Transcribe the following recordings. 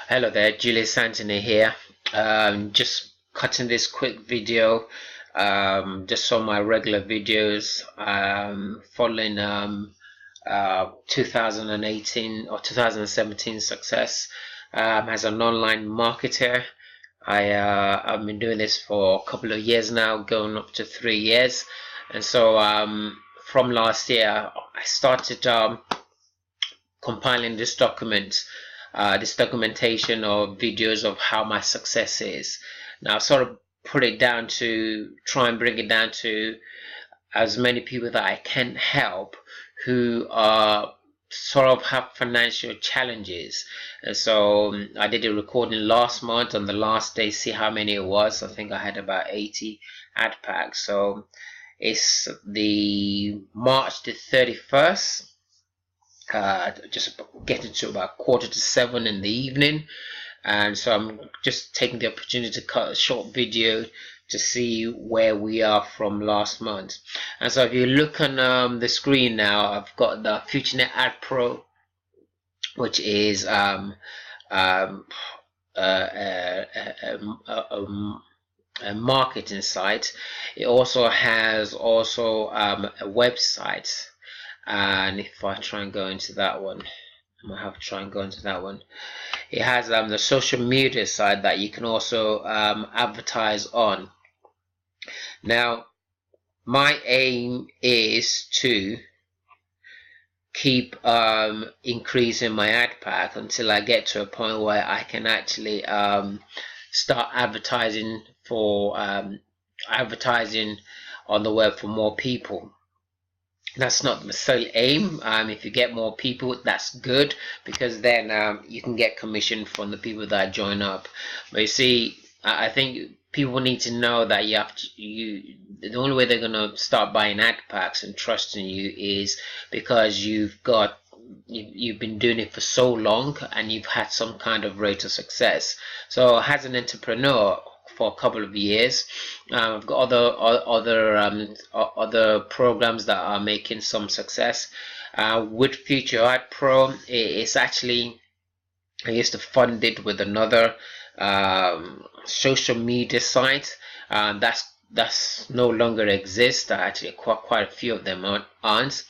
Hello there, Julius here. Just cutting this quick video, just on my regular videos, following 2018 or 2017 success as an online marketer. I've been doing this for a couple of years now, going up to 3 years, and so from last year I started compiling this documentation of videos of how my success is. Now, I've sort of put it down to try and bring it down to as many people that I can help who are sort of have financial challenges. And so I did a recording last month on the last day, see how many it was. I think I had about 80 ad packs. So it's the March the 31st. Just getting to about 6:45 in the evening, and so I'm just taking the opportunity to cut a short video to see where we are from last month. And so if you look on the screen now, I've got the FutureAdPro, which is a marketing site. It also has a website. And if I try and go into that one, I'm gonna have to try and go into that one. It has the social media side that you can also advertise on. Now, my aim is to keep increasing my ad pack until I get to a point where I can actually start advertising advertising on the web for more people. That's not the sole aim. If you get more people, that's good, because then you can get commission from the people that join up. But you see, I think people need to know that the only way they're gonna start buying ad packs and trusting you is because you've been doing it for so long and you've had some kind of rate of success. So as an entrepreneur for a couple of years, I've got other programs that are making some success. With FutureAdPro, it's actually, I used to fund it with another social media site that's no longer exists. Actually, quite a few of them aren't,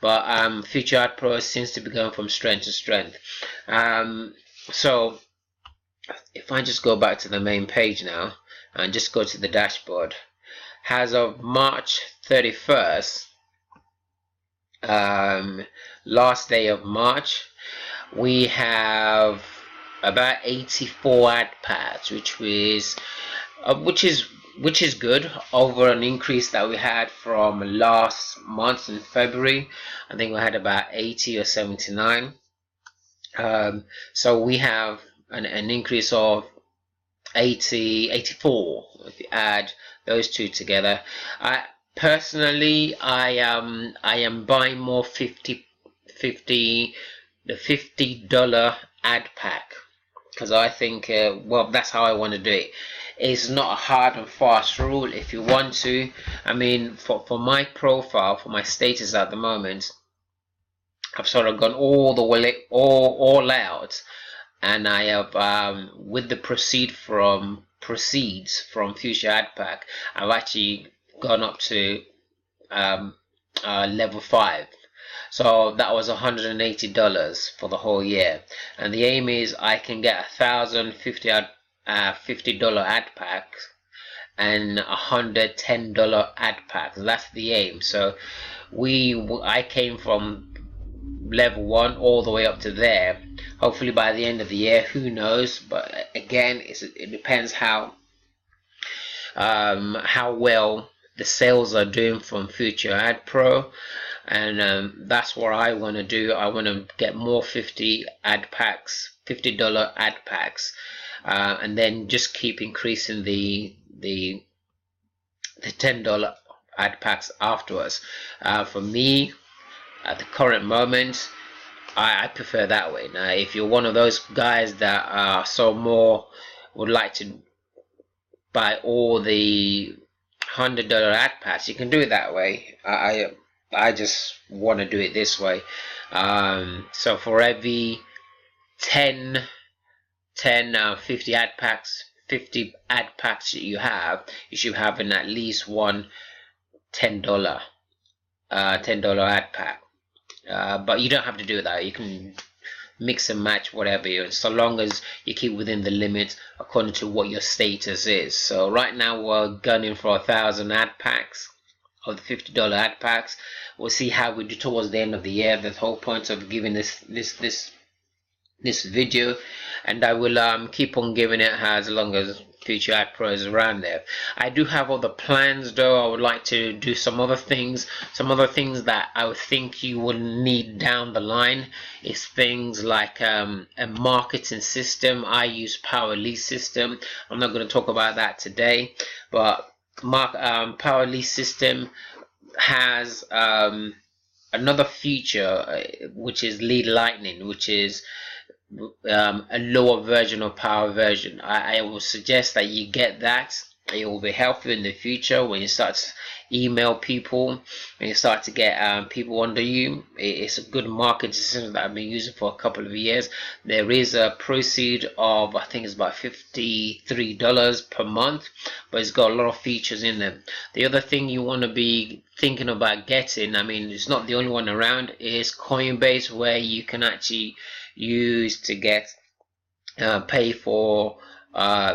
but FutureAdPro seems to be going from strength to strength. So if I just go back to the main page now and just go to the dashboard, as of March 31st, last day of March, we have about 84 ad packs, which is good, over an increase that we had from last month in February. I think we had about 80 or 79. So we have an increase of 84 if you add those two together. Personally, I am buying more the $50 ad pack, because I think well, that's how I want to do it. It's not a hard and fast rule. If you want to, I mean, for my profile, for my status at the moment, I've sort of gone all the way all out. And I have with the proceeds from FutureAdPack, I've actually gone up to level 5. So that was $180 for the whole year, and the aim is I can get 1,000 $50 ad packs and $110 ad packs. That's the aim. So I came from level 1 all the way up to there. Hopefully by the end of the year, who knows, but again, it depends how well the sales are doing from FutureAdPro, and that's what I want to do. I want to get more $50 ad packs, and then just keep increasing the $10 ad packs afterwards. For me, at the current moment, I prefer that way. Now, if you're one of those guys that are would like to buy all the $100 ad packs, you can do it that way. I just want to do it this way. So for every 10 10 50 ad packs, 50 ad packs that you have, you should have in at least one $10 ad pack. But you don't have to do that. You can mix and match whatever so long as you keep within the limit according to what your status is. So right now we're gunning for 1,000 ad packs of the $50 ad packs. We'll see how we do towards the end of the year. The whole point of giving this video, and I will keep on giving it as long as FutureAdPro is around there. I do have other plans though. I would like to do some other things that I would think you will need down the line. Is things like a marketing system. I use Power Lead system. I'm not going to talk about that today, but Power Lead system has another feature which is Lead Lightning, which is a lower version of Power version. I will suggest that you get that. It will be helpful in the future when you start to email people, when you start to get people under you. It's a good marketing system that I've been using for a couple of years. There is a proceed of, I think it's about $53 per month, but it's got a lot of features in them. The other thing you want to be thinking about getting, I mean, it's not the only one around, is Coinbase, where you can actually use to get pay for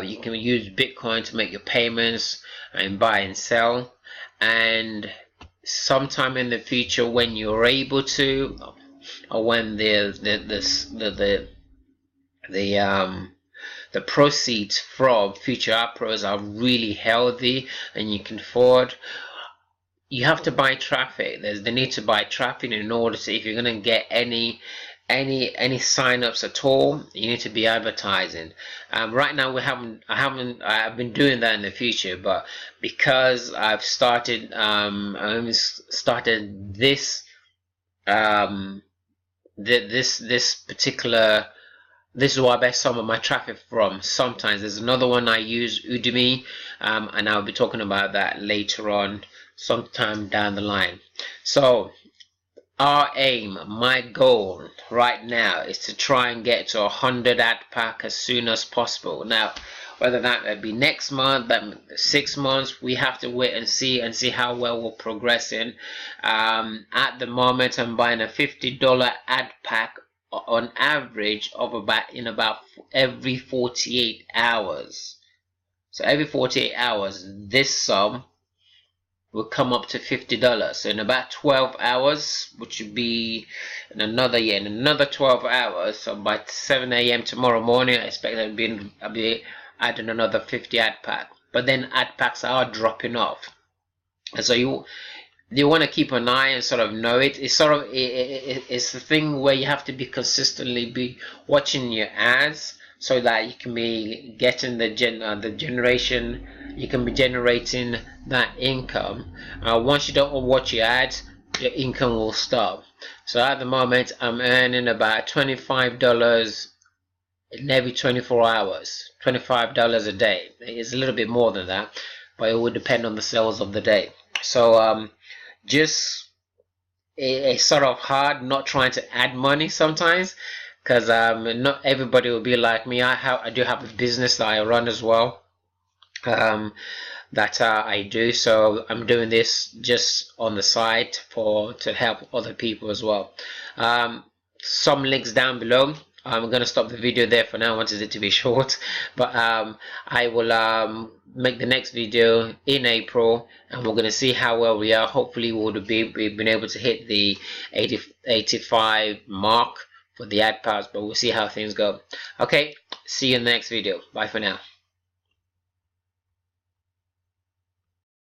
you can use Bitcoin to make your payments and buy and sell. And sometime in the future, when you're able to, or when the proceeds from FutureAdPros are really healthy and you can afford, you have to buy traffic. There's the need to buy traffic in order to, if you're going to get any sign-ups at all, you need to be advertising. Right now I've been doing that in the future, but because I've started this particular, this is where I get some of my traffic from. Sometimes there's another one I use, Udemy, and I'll be talking about that later on sometime down the line. So our aim, my goal right now, is to try and get to 100 ad pack as soon as possible. Now, whether that be next month, 6 months, we have to wait and see how well we're progressing. At the moment, I'm buying a $50 ad pack on average of about every 48 hours. So every 48 hours, this sum will come up to $50. So in about 12 hours, which would be in another 12 hours, so by 7 a.m. tomorrow morning, I expect I'll be adding another 50 ad pack. But then ad packs are dropping off, and so you want to keep an eye and sort of know it. It's sort of it's the thing where you have to be consistently be watching your ads, so that you can be getting the generation. You can be generating that income. Once you don't watch your ads, your income will stop. So at the moment, I'm earning about $25 in every 24 hours. $25 a day. It's a little bit more than that, but it would depend on the sales of the day. So it's sort of hard not trying to add money sometimes, because not everybody will be like me. I do have a business that I run as well. That I do, so I'm doing this just on the side to help other people as well. Some links down below. I'm going to stop the video there for now. I wanted it to be short, but I will make the next video in April, and we're going to see how well we are. Hopefully we've been able to hit the 85 mark for the ad packs, but we'll see how things go. Okay, see you in the next video. Bye for now.